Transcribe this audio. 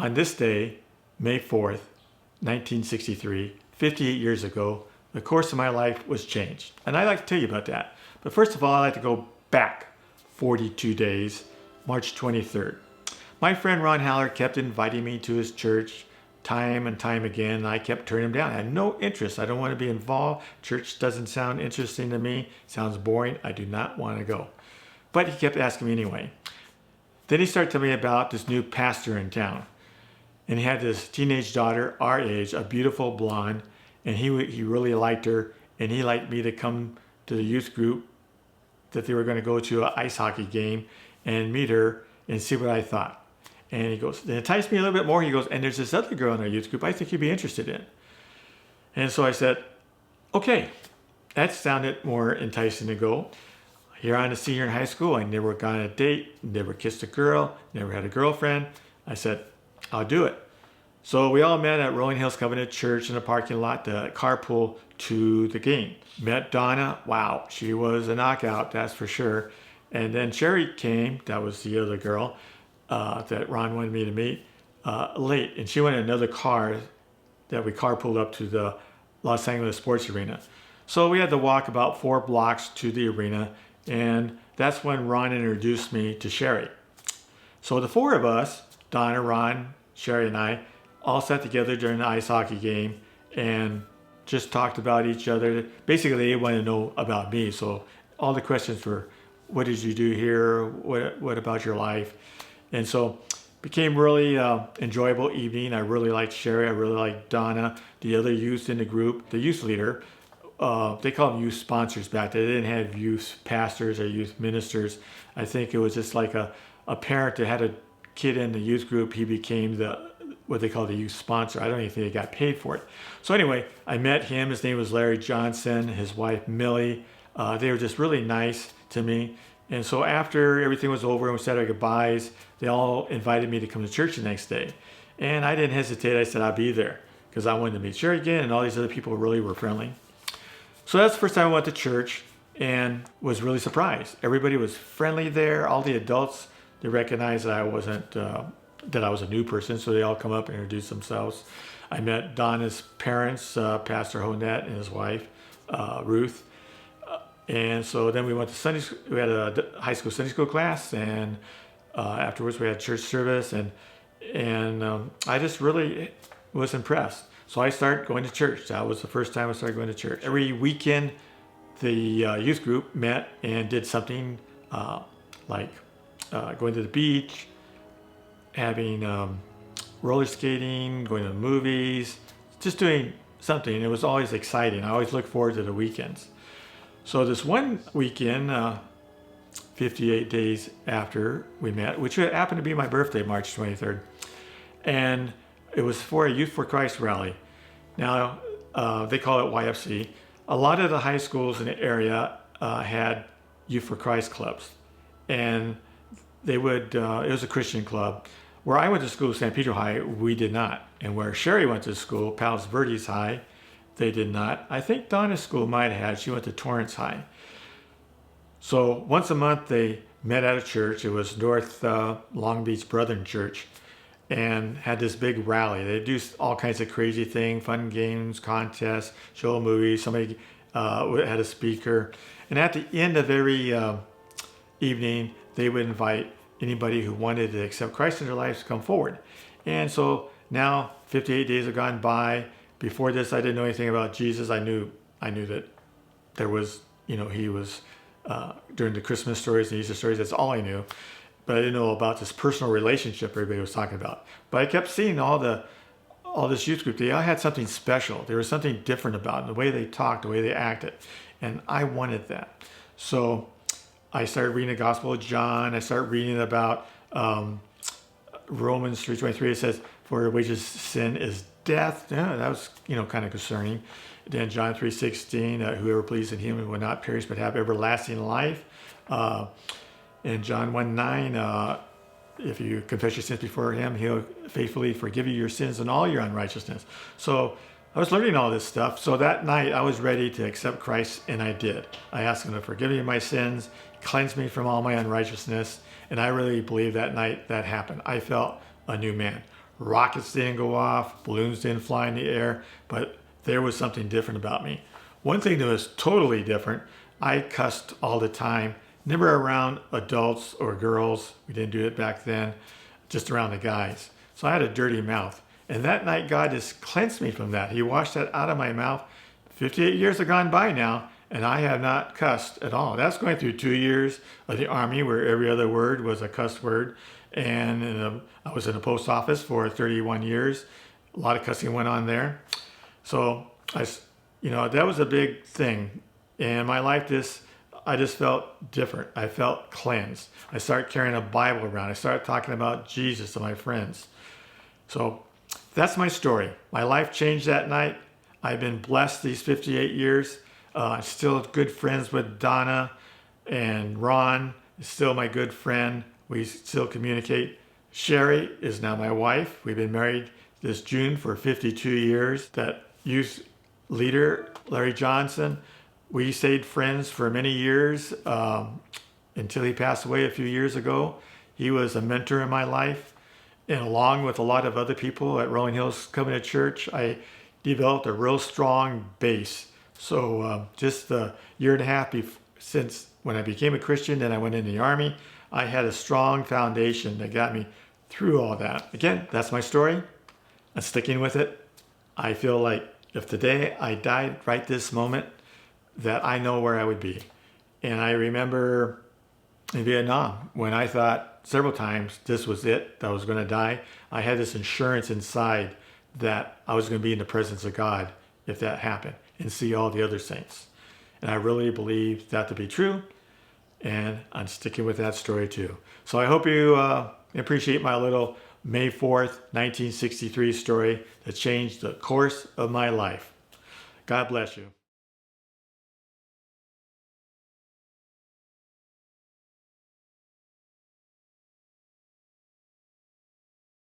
On this day, May 4th, 1963, 58 years ago, the course of my life was changed. And I'd like to tell you about that. But first of all, I'd like to go back 42 days, March 23rd. My friend Ron Haller kept inviting me to his church time and time again, and I kept turning him down. I had no interest. I don't want to be involved. Church doesn't sound interesting to me. Sounds boring. I do not want to go. But he kept asking me anyway. Then he started telling me about this new pastor in town. And he had this teenage daughter, our age, a beautiful blonde, and he really liked her, and he liked me to come to the youth group that they were going to go to an ice hockey game and meet her and see what I thought. And he goes, it enticed me a little bit more. He goes, and there's this other girl in our youth group I think you'd be interested in. And so I said, okay, that sounded more enticing to go. Here I'm a senior in high school. I never gone on a date, never kissed a girl, never had a girlfriend. I said, I'll do it. So we all met at Rolling Hills Covenant Church in the parking lot to carpool to the game. Met Donna. Wow, she was a knockout, that's for sure. And then Sherry came, that was the other girl that Ron wanted me to meet, late. And she went in another car that we carpooled up to the Los Angeles Sports Arena. So we had to walk about 4 blocks to the arena, and that's when Ron introduced me to Sherry. So the 4 of us, Donna, Ron, Sherry, and I, all sat together during the ice hockey game and just talked about each other. Basically, they wanted to know about me. So all the questions were, what did you do here? What about your life? And so became really enjoyable evening. I really liked Sherry. I really liked Donna, the other youth in the group, the youth leader. They called them youth sponsors back then. They didn't have youth pastors or youth ministers. I think it was just like a parent that had a kid in the youth group. He became what they call the youth sponsor. I don't even think they got paid for it. So anyway, I met him. His name was Larry Johnson, his wife Millie. They were just really nice to me. And so after everything was over and we said our goodbyes, they all invited me to come to church the next day. And I didn't hesitate. I said I'll be there because I wanted to meet Sherry again, and all these other people really were friendly. So that's the first time I went to church and was really surprised. Everybody was friendly there. All the adults, they recognized that I wasn't that I was a new person, so they all come up and introduce themselves. I met Donna's parents, Pastor Honette and his wife, Ruth. And so then we went to Sunday school. We had a high school Sunday school class, and afterwards we had church service, and I just really was impressed. So I started going to church. That was the first time I started going to church. Every weekend, the youth group met and did something like going to the beach, having roller skating, going to the movies, just doing something. It was always exciting. I always looked forward to the weekends. So this one weekend, 58 days after we met, which happened to be my birthday, March 23rd, and it was for a Youth for Christ rally. Now, they call it YFC. A lot of the high schools in the area had Youth for Christ clubs, and they would, it was a Christian club. Where I went to school, San Pedro High, we did not. And where Sherry went to school, Palos Verdes High, they did not. I think Donna's school might have had. She went to Torrance High. So once a month they met at a church. It was North Long Beach Brethren Church, and had this big rally. They do all kinds of crazy things, fun games, contests, show movies. Somebody had a speaker. And at the end of every evening, they would invite anybody who wanted to accept Christ in their lives to come forward. And so now 58 days have gone by. Before this, I didn't know anything about Jesus. I knew that there was, he was during the Christmas stories and Easter stories. That's all I knew. But I didn't know about this personal relationship everybody was talking about. But I kept seeing all this youth group. They all had something special. There was something different about them, the way they talked, the way they acted. And I wanted that. So I started reading the Gospel of John. I started reading about Romans 3:23. It says, "For the wages of sin is death." Yeah, that was kind of concerning. Then John 3:16, "Whoever believes in Him will not perish but have everlasting life." And John 1:9, "If you confess your sins before Him, He'll faithfully forgive you your sins and all your unrighteousness." So I was learning all this stuff. So that night I was ready to accept Christ, and I did. I asked Him to forgive me my sins, cleanse me from all my unrighteousness, and I really believe that night that happened. I felt a new man. rockets didn't go off, balloons didn't fly in the air, but there was something different about me. One thing that was totally different, I cussed all the time, never around adults or girls. We didn't do it back then, just around the guys. So I had a dirty mouth. And that night, God just cleansed me from that. He washed that out of my mouth. 58 years have gone by now, and I have not cussed at all. That's going through 2 years of the Army where every other word was a cuss word. And I was in the post office for 31 years. A lot of cussing went on there. So that was a big thing. And my life I just felt different. I felt cleansed. I started carrying a Bible around. I started talking about Jesus to my friends. So that's my story. My life changed that night. I've been blessed these 58 years. I'm still good friends with Donna, and Ron is still my good friend. We still communicate. Sherry is now my wife. We've been married this June for 52 years. That youth leader, Larry Johnson, we stayed friends for many years until he passed away a few years ago. He was a mentor in my life. And along with a lot of other people at Rolling Hills Covenant Church, I developed a real strong base. So just a year and a half since when I became a Christian and I went in the Army, I had a strong foundation that got me through all that. Again, that's my story. I'm sticking with it. I feel like if today I died right this moment, that I know where I would be. And I remember in Vietnam when I thought several times this was it, that I was going to die. I had this insurance inside that I was going to be in the presence of God if that happened and see all the other saints. And I really believe that to be true. And I'm sticking with that story too. So I hope you appreciate my little May 4th, 1963 story that changed the course of my life. God bless you.